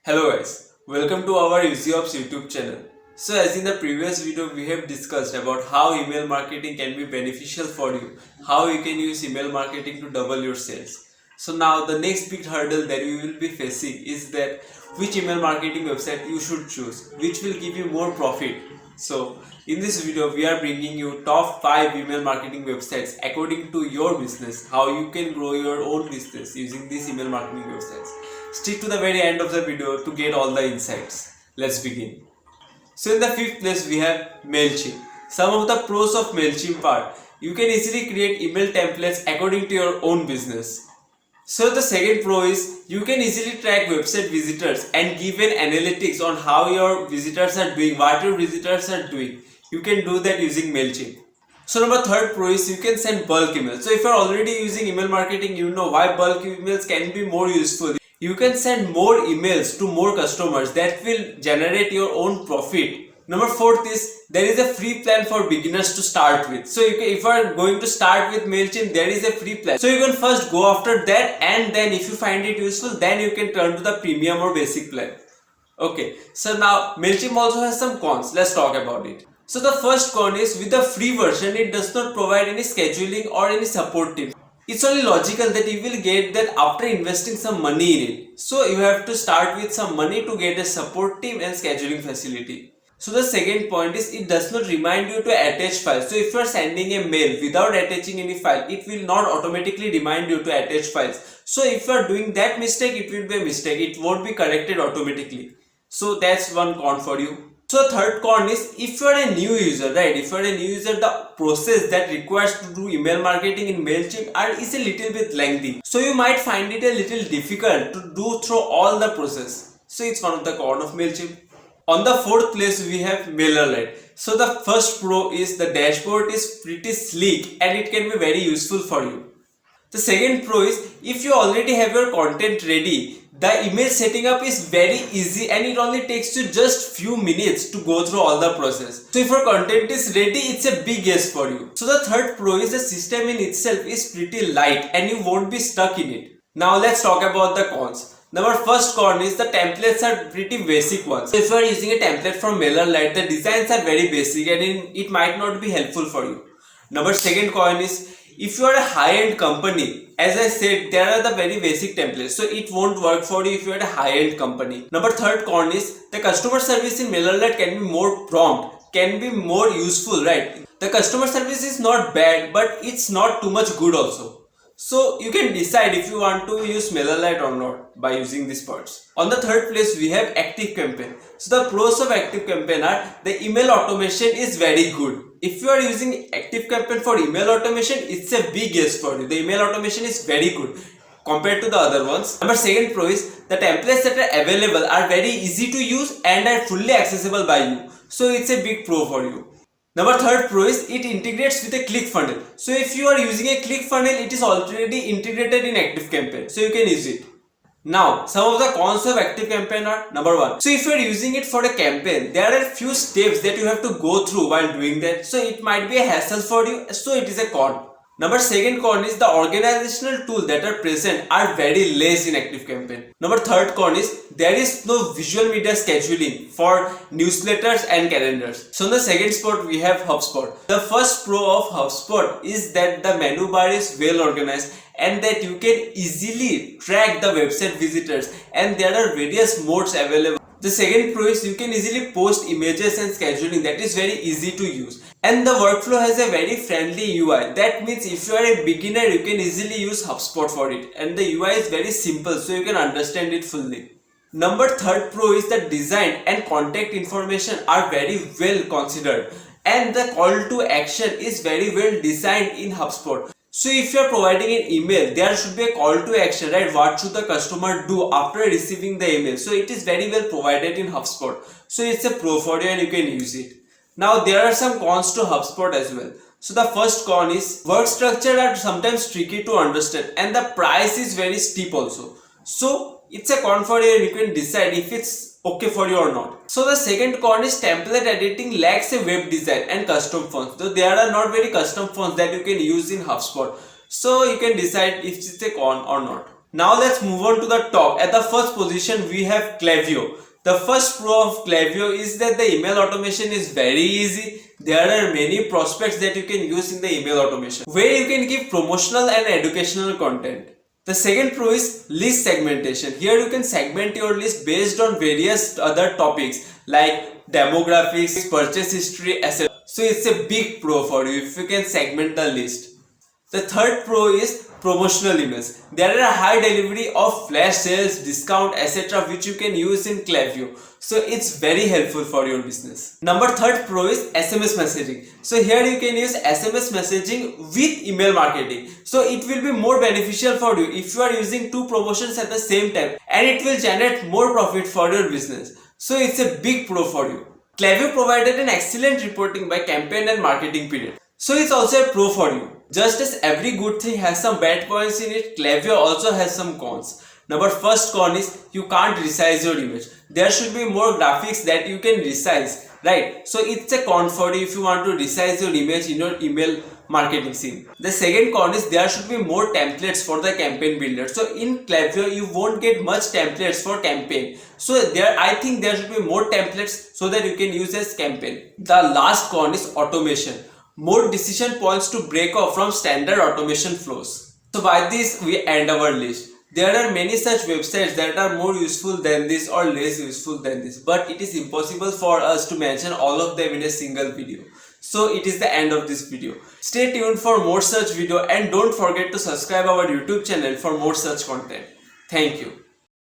Hello guys, welcome to our EasyOps YouTube channel. So as in the previous video we have discussed about how email marketing can be beneficial for you, how you can use email marketing to double your sales. So now the next big hurdle that you will be facing is that which email marketing website you should choose, which will give you more profit. So in this video we are bringing you top 5 email marketing websites according to your business, how you can grow your own business using these email marketing websites. Stick to the very end of the video to get all the insights. Let's begin. So in the 5th place we have MailChimp. Some of the pros of MailChimp are you can easily create email templates according to your own business. So the second pro is you can easily track website visitors and give an analytics on how your visitors are doing, what your visitors are doing. You can do that using MailChimp. So number third pro is you can send bulk emails. So if you are already using email marketing, you know why bulk emails can be more useful. You can send more emails to more customers that will generate your own profit. Number fourth is there is a free plan for beginners to start with. So if you are going to start with MailChimp, there is a free plan. So you can first go after that, and then if you find it useful, then you can turn to the premium or basic plan. Okay, so now MailChimp also has some cons. Let's talk about it. So the first con is with the free version, it does not provide any scheduling or any support team. It's only logical that you will get that after investing some money in it. So you have to start with some money to get a support team and scheduling facility. So the second point is it does not remind you to attach files. So if you are sending a mail without attaching any file, it will not automatically remind you to attach files. So if you are doing that mistake, it will be a mistake. It won't be corrected automatically. So that's one con for you. So third con is if you are a new user, right? If you are a new user, the process that requires to do email marketing in MailChimp is a little bit lengthy. So you might find it a little difficult to do through all the process. So it's one of the con of MailChimp. On the fourth place we have Mailerlite. So the first pro is the dashboard is pretty sleek and it can be very useful for you. The second pro is if you already have your content ready, the email setting up is very easy and it only takes you just few minutes to go through all the process. So if your content is ready, it's a big yes for you. So the third pro is the system in itself is pretty light and you won't be stuck in it. Now let's talk about the cons. Number first con is the templates are pretty basic ones. So if you are using a template from Mailerlite, the designs are very basic and it might not be helpful for you. Number second con is if you are a high-end company, as I said, there are the very basic templates, so it won't work for you if you are a high-end company. Number third con is the customer service in Mailerlite can be more prompt, can be more useful, right? The customer service is not bad, but it's not too much good also. So you can decide if you want to use Mailerlite or not by using these parts. On the third place we have ActiveCampaign. So the pros of ActiveCampaign are the email automation is very good. If you are using ActiveCampaign for email automation, it's a big yes for you. The email automation is very good compared to the other ones. Number second pro is the templates that are available are very easy to use and are fully accessible by you. So it's a big pro for you. Number third pro is it integrates with a click funnel. So if you are using a click funnel, it is already integrated in ActiveCampaign. So you can use it. Now, some of the cons of ActiveCampaign are number one. So if you are using it for a campaign, there are a few steps that you have to go through while doing that. So it might be a hassle for you. So it is a con. Number second con is the organizational tools that are present are very less in ActiveCampaign. Number third con is there is no visual media scheduling for newsletters and calendars. So in the second spot we have Hubspot. The first pro of Hubspot is that the menu bar is well organized and that you can easily track the website visitors and there are various modes available. The second pro is you can easily post images and scheduling, that is very easy to use. And the workflow has a very friendly UI. That means if you are a beginner, you can easily use Hubspot for it. And the UI is very simple, so you can understand it fully. Number third pro is the design and contact information are very well considered. And the call to action is very well designed in Hubspot. So if you are providing an email, there should be a call to action, right? What should the customer do after receiving the email? So it is very well provided in Hubspot. So it's a pro for you and you can use it. Now there are some cons to Hubspot as well. So the first con is work structure are sometimes tricky to understand and the price is very steep also. So it's a con for you and you can decide if it's okay for you or not. So the second con is template editing lacks a web design and custom fonts. Though there are not very custom fonts that you can use in Hubspot. So you can decide if it's a con or not. Now let's move on to the top. At the first position we have Clevio. The first pro of Clevio is that the email automation is very easy. There are many prospects that you can use in the email automation where you can give promotional and educational content. The second pro is list segmentation. Here you can segment your list based on various other topics like demographics, purchase history, etc. So it's a big pro for you if you can segment the list. The third pro is promotional emails. There are a high delivery of flash sales, discount, etc. which you can use in Clevio. So it's very helpful for your business. Third pro is SMS messaging. So here you can use SMS messaging with email marketing. So it will be more beneficial for you if you are using two promotions at the same time, and it will generate more profit for your business. So it's a big pro for you. Clevio provided an excellent reporting by campaign and marketing period. So it's also a pro for you. Just as every good thing has some bad points in it, Clevio also has some cons. First con is you can't resize your image. There should be more graphics that you can resize, right? So it's a con for you if you want to resize your image in your email marketing scene. The second con is there should be more templates for the campaign builder. So in Clevio you won't get much templates for campaign. So I think there should be more templates so that you can use as campaign. The last con is automation. More decision points to break off from standard automation flows. So by this we end our list. There are many such websites that are more useful than this or less useful than this, but it is impossible for us to mention all of them in a single video. So it is the end of this video. Stay tuned for more such video and don't forget to subscribe our YouTube channel for more such content. Thank you.